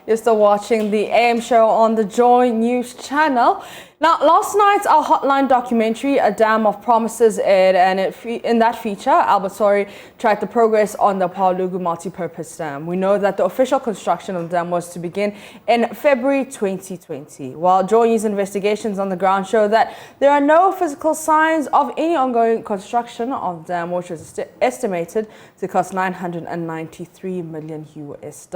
You're still watching the AM show on the Joy News channel. Now, last night's Our Hotline documentary, A Dam of Promises, aired, and in that feature, Albert Sori tracked the progress on the Pwalugu multipurpose dam. We know that the official construction of the dam was to begin in February 2020, while Joy News investigations on the ground show that there are no physical signs of any ongoing construction of the dam, which is estimated to cost $993 million US.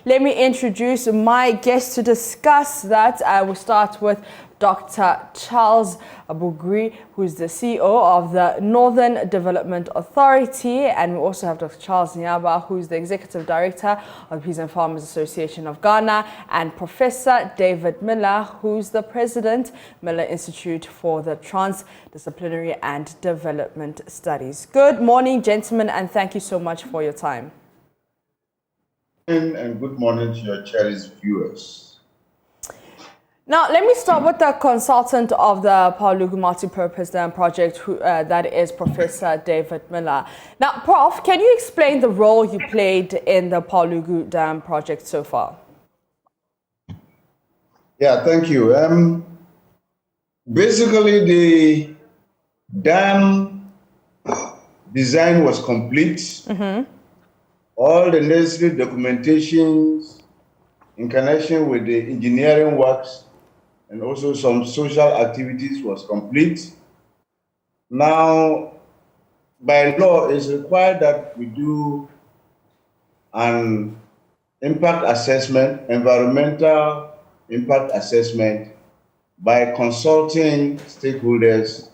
Let me introduce my guest to discuss that. I will start with Dr. Charles Abugri, who is the CEO of the Northern Development Authority, and we also have Dr. Charles Nyaba, who is the Executive Director of the Peasant Farmers Association of Ghana, and Professor David Miller, who is the President, Miller Institute for the Transdisciplinary and Development Studies. Good morning, gentlemen, and thank you so much for your time. And good morning to your cherished viewers. Now, let me start with the consultant of the Pwalugu Multipurpose Dam Project, that is Professor David Miller. Now, Prof, can you explain the role you played in the Pwalugu Dam Project so far? Yeah, thank you. Basically, the dam design was complete. Mm-hmm. All the necessary documentations in connection with the engineering works and also some social activities was complete. Now, by law, it's required that we do an impact assessment, environmental impact assessment, by consulting stakeholders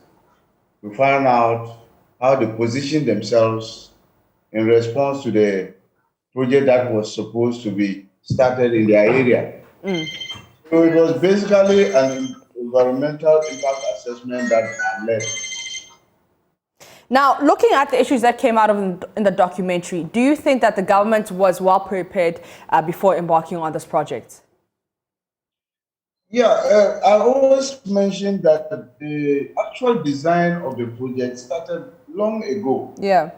to find out how they position themselves in response to the project that was supposed to be started in their area. So it was basically an environmental impact assessment that I led. Now, looking at the issues that came out of in the documentary, do you think that the government was well prepared before embarking on this project? Yeah, I always mentioned that the actual design of the project started long ago. Yeah.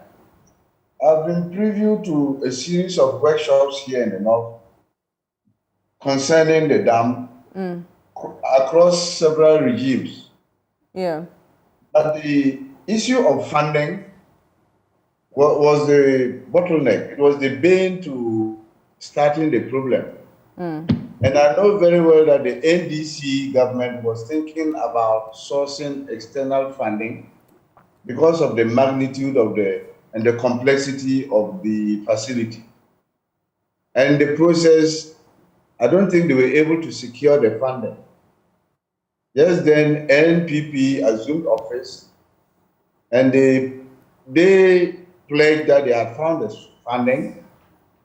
I've been privy to a series of workshops here in the north concerning the dam across several regimes. Yeah. But the issue of funding was the bottleneck. It was the bane to starting the problem. And I know very well that the NDC government was thinking about sourcing external funding because of the magnitude of and the complexity of the facility. And in the process, I don't think they were able to secure the funding. Just then, NPP assumed office, and they pledged that they had found the funding,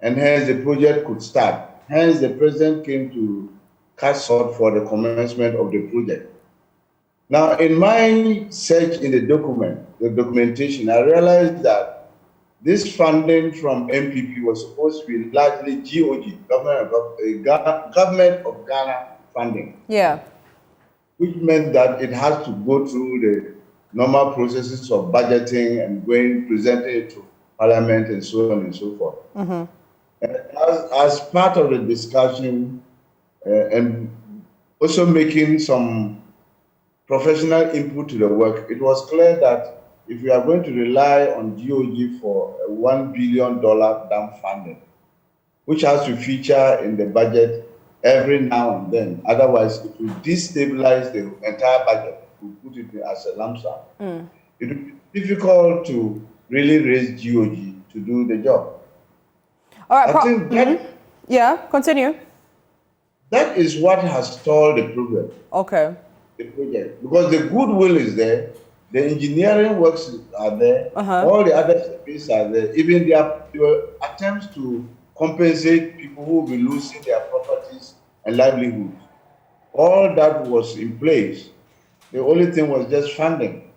and hence the project could start. Hence, the president came to cast salt for the commencement of the project. Now, in my search in the documentation, I realized that this funding from MPP was supposed to be largely GOG, Government of Ghana funding. Yeah. Which meant that it has to go through the normal processes of budgeting and presenting it to Parliament and so on and so forth. Mm-hmm. As part of the discussion and also making some professional input to the work, it was clear that if we are going to rely on GOG for a $1 billion dam funding, which has to feature in the budget every now and then, otherwise it will destabilize the entire budget. We put it as a lump sum. It will be difficult to really raise GOG to do the job. All right, I think that, yeah, continue. That is what has stalled the program. Okay. The project, because the goodwill is there. The engineering works are there, all the other surveys are there. Even there were attempts to compensate people who will be losing their properties and livelihoods. All that was in place. The only thing was just funding.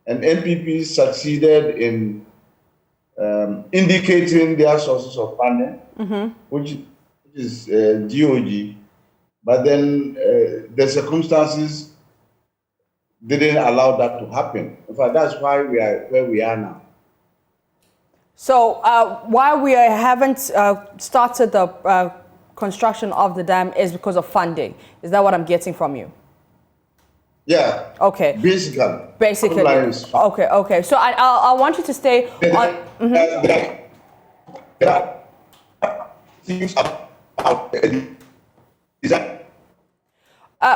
And NPP succeeded in indicating their sources of funding, which is GOG. But then the circumstances didn't allow that to happen. In fact, that's why we are where we are now. So while we haven't started the construction of the dam is because of funding. Is that what I'm getting from you? Yeah. Okay. Basically. Okay. So I want you to stay on. Things about design.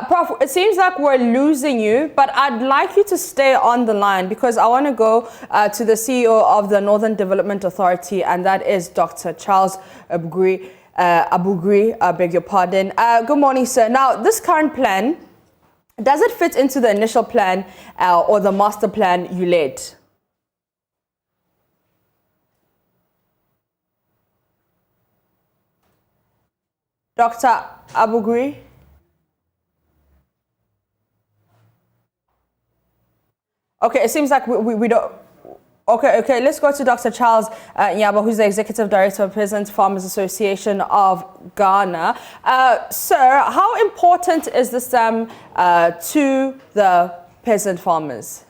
Prof, it seems like we're losing you, but I'd like you to stay on the line because I want to go to the CEO of the Northern Development Authority, and that is Dr. Charles Abugri. I beg your pardon. Good morning, sir. Now, this current plan, does it fit into the initial plan or the master plan you led? Dr. Abugri? Okay, it seems like we don't. Okay, let's go to Dr. Charles Nyaba, who's the Executive Director of Peasant Farmers Association of Ghana. Sir, how important is this dam to the peasant farmers?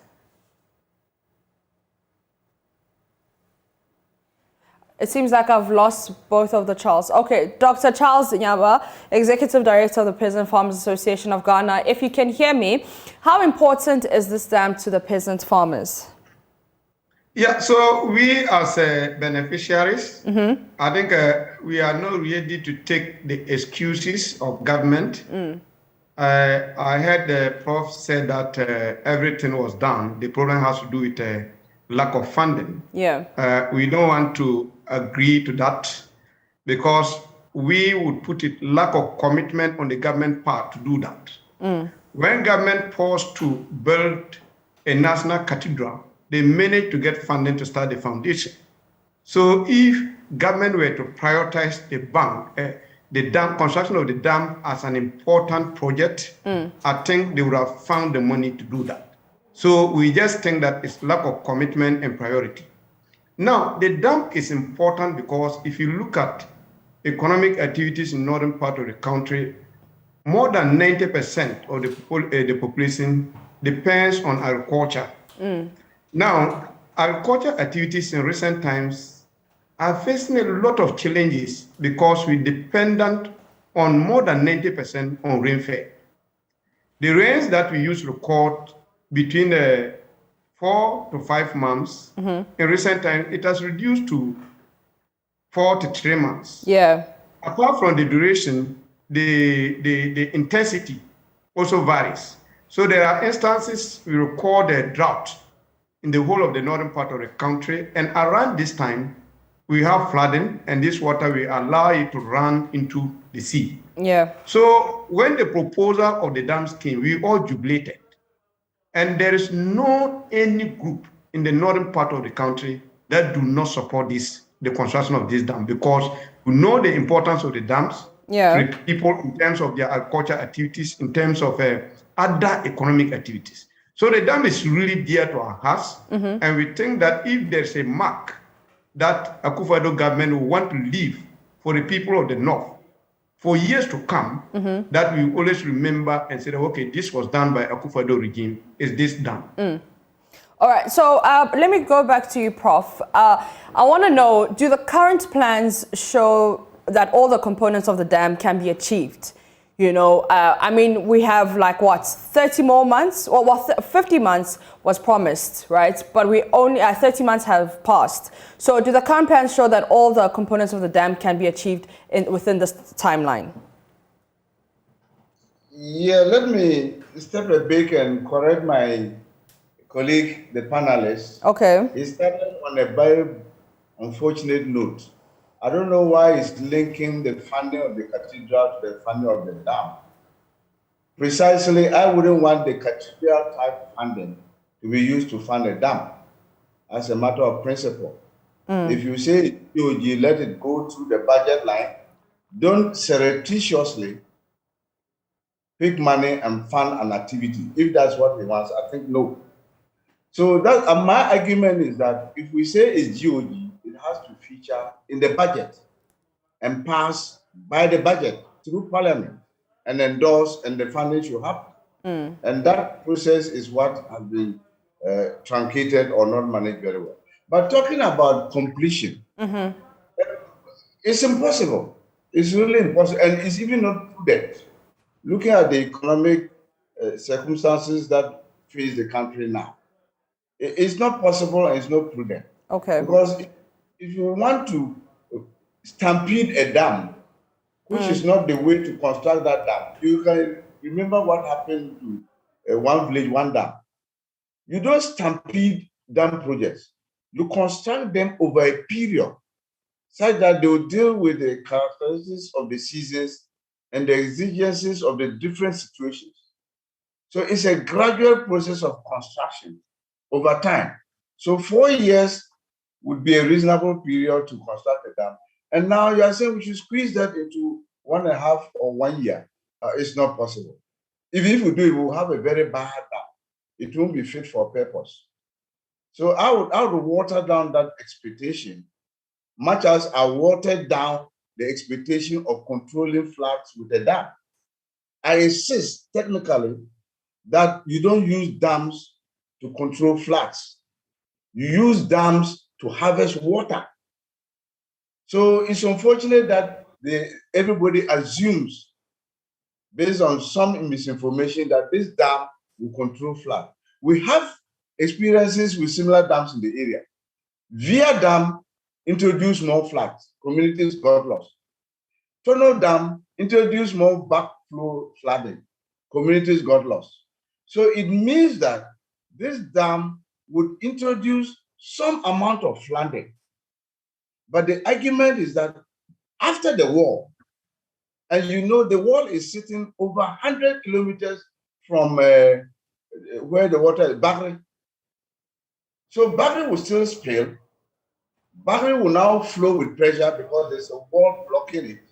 It seems like I've lost both of the Charles. Okay, Dr. Charles Nyaba, Executive Director of the Peasant Farmers Association of Ghana. If you can hear me, how important is this dam to the peasant farmers? Yeah, so we as beneficiaries, I think we are not ready to take the excuses of government. I heard the prof said that everything was done. The problem has to do with lack of funding. Yeah. We don't want to agree to that because we would put it lack of commitment on the government part to do that. When government paused to build a national cathedral, they managed to get funding to start the foundation. So if government were to prioritize the dam construction of the dam as an important project, I think they would have found the money to do that. So we just think that it's lack of commitment and priority. Now, the dam is important because if you look at economic activities in northern part of the country, more than 90% of the population depends on agriculture. Now, agriculture activities in recent times are facing a lot of challenges because we're dependent on more than 90% on rainfall. The rains that we used to record between 4 to 5 months, in recent times, it has reduced to 4 to 3 months. Yeah. Apart from the duration, the intensity also varies. So there are instances we record a drought in the whole of the northern part of the country, and around this time, we have flooding, and this water will allow it to run into the sea. Yeah. So when the proposal of the dams came, we all jubilated. And there is no any group in the northern part of the country that do not support the construction of this dam, because we know the importance of the dams to the people in terms of their agriculture activities, in terms of other economic activities. So the dam is really dear to our hearts, and we think that if there's a mark that Akufo-Addo government will want to leave for the people of the north for years to come, that we always remember and say, okay, this was done by Akufo-Addo regime. Is this done? All right, so let me go back to you, Prof. I want to know, do the current plans show that all the components of the dam can be achieved? You know, I mean, we have like what, 30 more months? Well, 50 months was promised, right? But we only 30 months have passed. So do the current plans show that all the components of the dam can be achieved within this timeline? Yeah, let me step back and correct my colleague, the panelist. Okay. He started on a very unfortunate note. I don't know why he's linking the funding of the cathedral to the funding of the dam. Precisely, I wouldn't want the cathedral type funding to be used to fund a dam as a matter of principle. If you say you let it go through the budget line, don't surreptitiously pick money and fund an activity. If that's what he wants, I think no. So that my argument is that if we say it's GOG, it has to feature in the budget and pass by the budget through parliament and endorsed, and the funding should happen. And that process is what has been truncated or not managed very well. But talking about completion, it's impossible. It's really impossible, and it's even not prudent. Looking at the economic circumstances that face the country now, it's not possible and it's not prudent. Okay. Because if you want to stampede a dam, which is not the way to construct that dam, you can remember what happened to one village, one dam. You don't stampede dam projects. You construct them over a period such that they will deal with the characteristics of the seasons and the exigencies of the different situations. So it's a gradual process of construction over time. So 4 years would be a reasonable period to construct a dam. And now you are saying we should squeeze that into 1.5 or 1 year. It's not possible. Even if we do it, we'll have a very bad dam. It won't be fit for purpose. So I would water down that expectation, much as I watered down the expectation of controlling floods with a dam. I insist technically that you don't use dams to control floods. You use dams to harvest water. So it's unfortunate that everybody assumes, based on some misinformation, that this dam will control flood. We have experiences with similar dams in the area. Via Dam introduced more floods. Communities got lost. Tono Dam introduced more backflow flooding. Communities got lost. So it means that this dam would introduce some amount of flooding. But the argument is that after the war, and you know the wall is sitting over 100 kilometers from where the water is, Bahri. So Bahri will still spill. Bahri will now flow with pressure because there's a wall blocking it.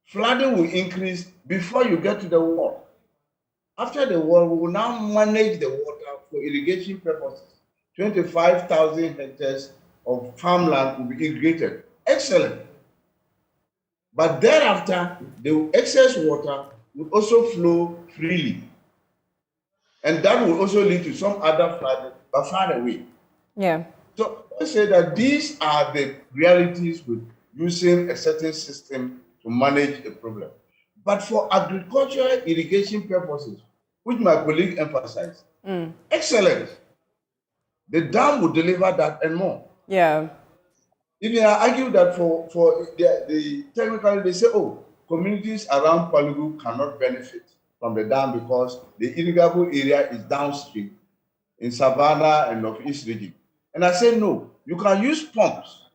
Flooding will increase before you get to the wall. After the wall, we will now manage the water for irrigation purposes. 25,000 hectares of farmland will be irrigated. Excellent. But thereafter, the excess water will also flow freely. And that will also lead to some other flooding, but far away. Yeah. So I say that these are the realities with using a certain system to manage a problem. But for agricultural irrigation purposes, which my colleague emphasized, excellent. The dam will deliver that and more. Yeah. Even I argue that for the technically they say, oh, communities around Pwalugu cannot benefit from the dam because the irrigable area is downstream in Savannah and Northeast region. And I say no, you can use pumps.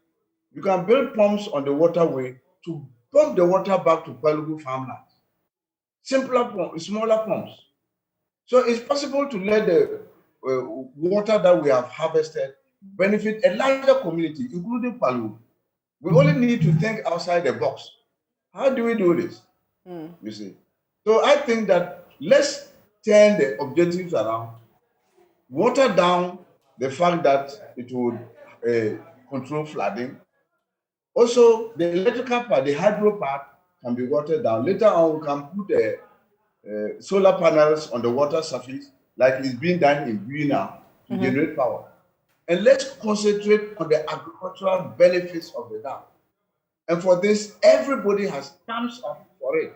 You can build pumps on the waterway to pump the water back to Pwalugu farmlands. Simpler pumps, smaller pumps. So it's possible to let the water that we have harvested benefit a larger community, including Pwalugu. We only need to think outside the box. How do we do this? You see. So I think that let's turn the objectives around, water down the fact that it would control flooding. Also, the electrical part, the hydro part can be watered down. Later on, we can put solar panels on the water surface, like it's being done in Bui now, to generate power. And let's concentrate on the agricultural benefits of the dam. And for this, everybody has thumbs up for it.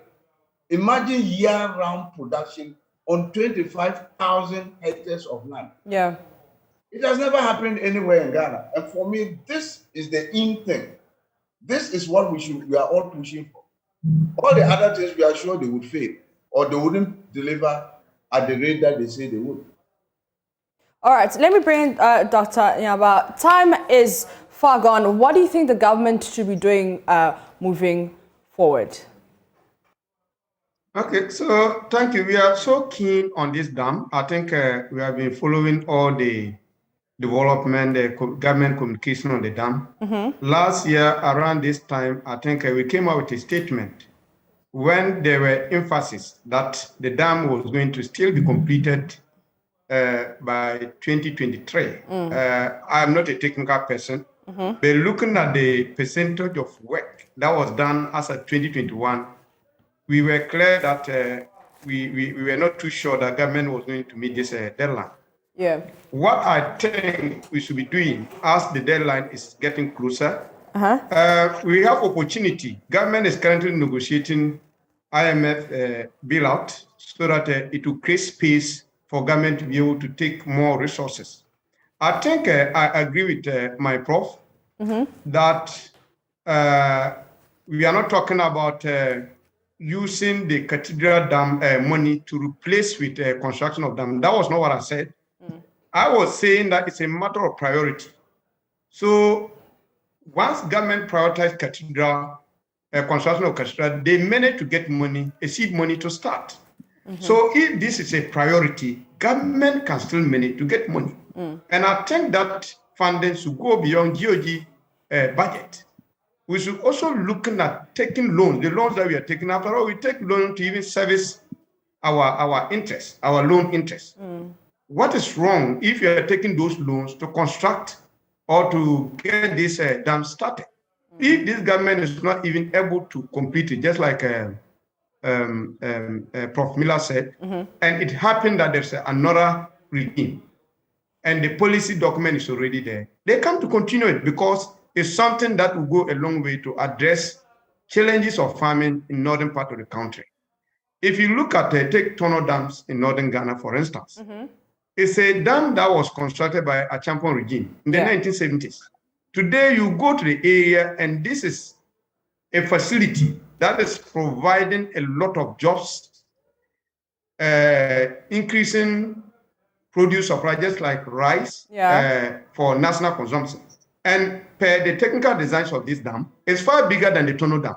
Imagine year-round production on 25,000 hectares of land. Yeah. It has never happened anywhere in Ghana. And for me, this is the in thing. This is what we are all pushing for. All the other things, we are sure they would fail, or they wouldn't deliver at the rate that they say they would. All right, so let me bring in Dr. Nyaba. Time is far gone. What do you think the government should be doing moving forward? Okay, so thank you. We are so keen on this dam. I think we have been following all the development, the government communication on the dam. Last year, around this time, I think we came out with a statement when there were emphasis that the dam was going to still be completed by 2023. I'm not a technical person, but looking at the percentage of work that was done as of 2021, we were clear that we were not too sure that government was going to meet this deadline. Yeah. What I think we should be doing as the deadline is getting closer, We have opportunity. Government is currently negotiating IMF bailout so that it will create space for government to be able to take more resources. I think I agree with my prof that we are not talking about using the cathedral dam money to replace with construction of dam. That was not what I said. I was saying that it's a matter of priority. So once government prioritized cathedral, construction of cathedral, they managed to get money, a seed money to start. So if this is a priority, government can still manage to get money. And I think that funding should go beyond GOG budget. We should also look at taking loans, the loans that we are taking. After all, we take loans to even service our interest, our loan interest. What is wrong if you are taking those loans to construct or to get this dam started? If this government is not even able to complete it, just like Prof. Miller said, and it happened that there's another regime, and the policy document is already there, they come to continue it because it's something that will go a long way to address challenges of farming in northern part of the country. If you look at take Tono dams in northern Ghana, for instance, it's a dam that was constructed by a champion regime in the 1970s. Today, you go to the area, and this is a facility that is providing a lot of jobs, increasing produce supply, just like rice for national consumption. And per the technical designs of this dam, it's far bigger than the Tono Dam.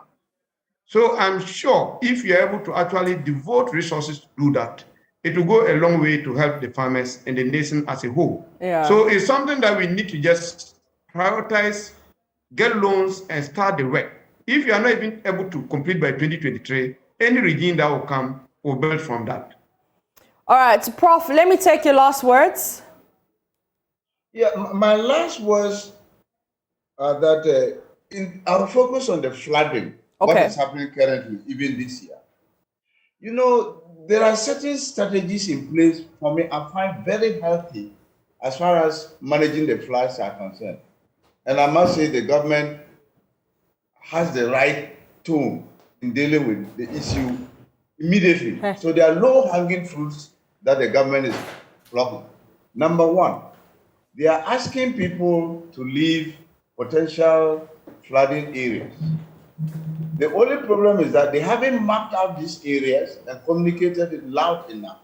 So I'm sure if you're able to actually devote resources to do that, it will go a long way to help the farmers and the nation as a whole. So it's something that we need to just prioritize, get loans, and start the work. If you are not even able to complete by 2023, any regime that will come will build from that. All right, so Prof, let me take your last words. Yeah, my last words are that I'll focus on the flooding, what is happening currently, even this year. You know, there are certain strategies in place for me I find very healthy as far as managing the floods are concerned. And I must say the government has the right tone in dealing with the issue immediately. So there are low-hanging fruits that the government is blocking. Number one, they are asking people to leave potential flooding areas. The only problem is that they haven't mapped out these areas and communicated it loud enough.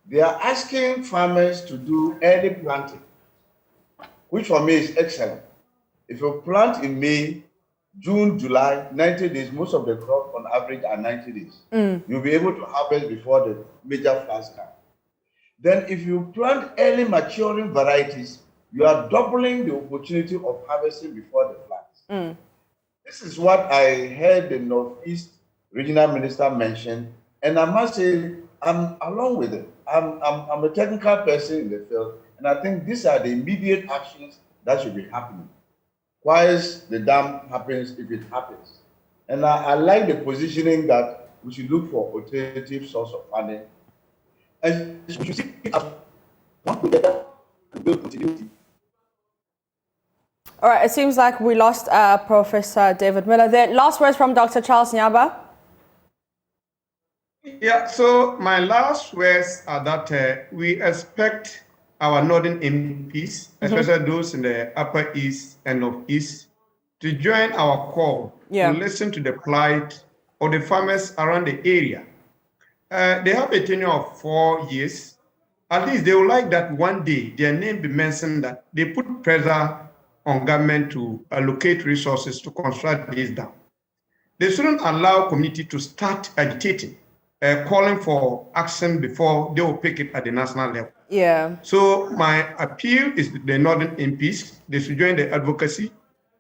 They are asking farmers to do early planting, which for me is excellent. If you plant in May, June, July, 90 days, most of the crop on average are 90 days. You'll be able to harvest before the major floods come. Then if you plant early maturing varieties, you are doubling the opportunity of harvesting before the floods. This is what I heard the Northeast Regional Minister mention, and I must say I'm along with it. I'm a technical person in the field, and I think these are the immediate actions that should be happening. Once the dam happens, if it happens. And I like the positioning that we should look for alternative source of funding. And we should see one together to build continuity. All right, it seems like we lost Professor David Miller there. Last words from Dr. Charles Nyaba. Yeah, so my last words are that we expect our northern MPs, especially those in the Upper East and Northeast, to join our call to listen to the plight of the farmers around the area. They have a tenure of 4 years. At least they would like that one day their name be mentioned, that they put pressure on government to allocate resources to construct this dam. They shouldn't allow community to start agitating, calling for action before they will pick it at the national level. So my appeal is to the northern MPs. They should join the advocacy.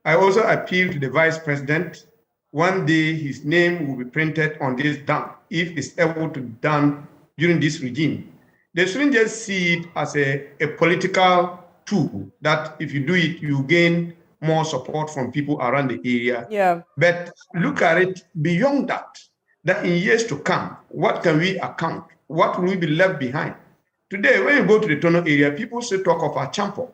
I also appeal to the vice president. One day his name will be printed on this dam if it's able to be done during this regime. They shouldn't just see it as a political tool that if you do it, you gain more support from people around the area. But look at it beyond that, that in years to come, what can we account? What will be left behind? Today, when you go to the Tono area, people still talk of a champo.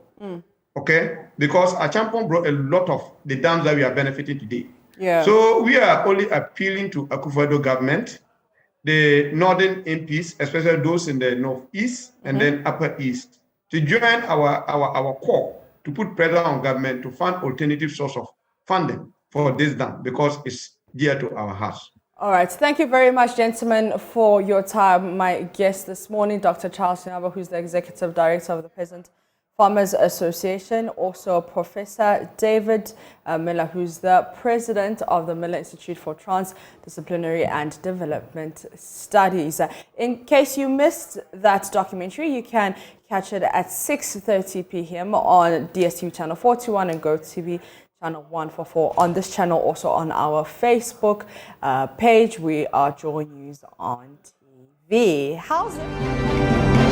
okay? Because Achampong brought a lot of the dams that we are benefiting today. Yeah. So we are only appealing to Akufo-Addo government, the northern MPs, especially those in the northeast and then upper east, to join our core to put pressure on government to find alternative source of funding for this dam because it's dear to our hearts. All right. Thank you very much, gentlemen, for your time. My guest this morning, Dr. Charles Sinaba, who's the Executive Director of the Peasant Farmers Association. Also, Professor David Miller, who's the President of the Miller Institute for Transdisciplinary and Development Studies. In case you missed that documentary, you can catch it at 6:30 p.m. on DSTV channel 421 and GoTV channel 144. On this channel, also on our Facebook page, we are JoyNews on TV. How's it?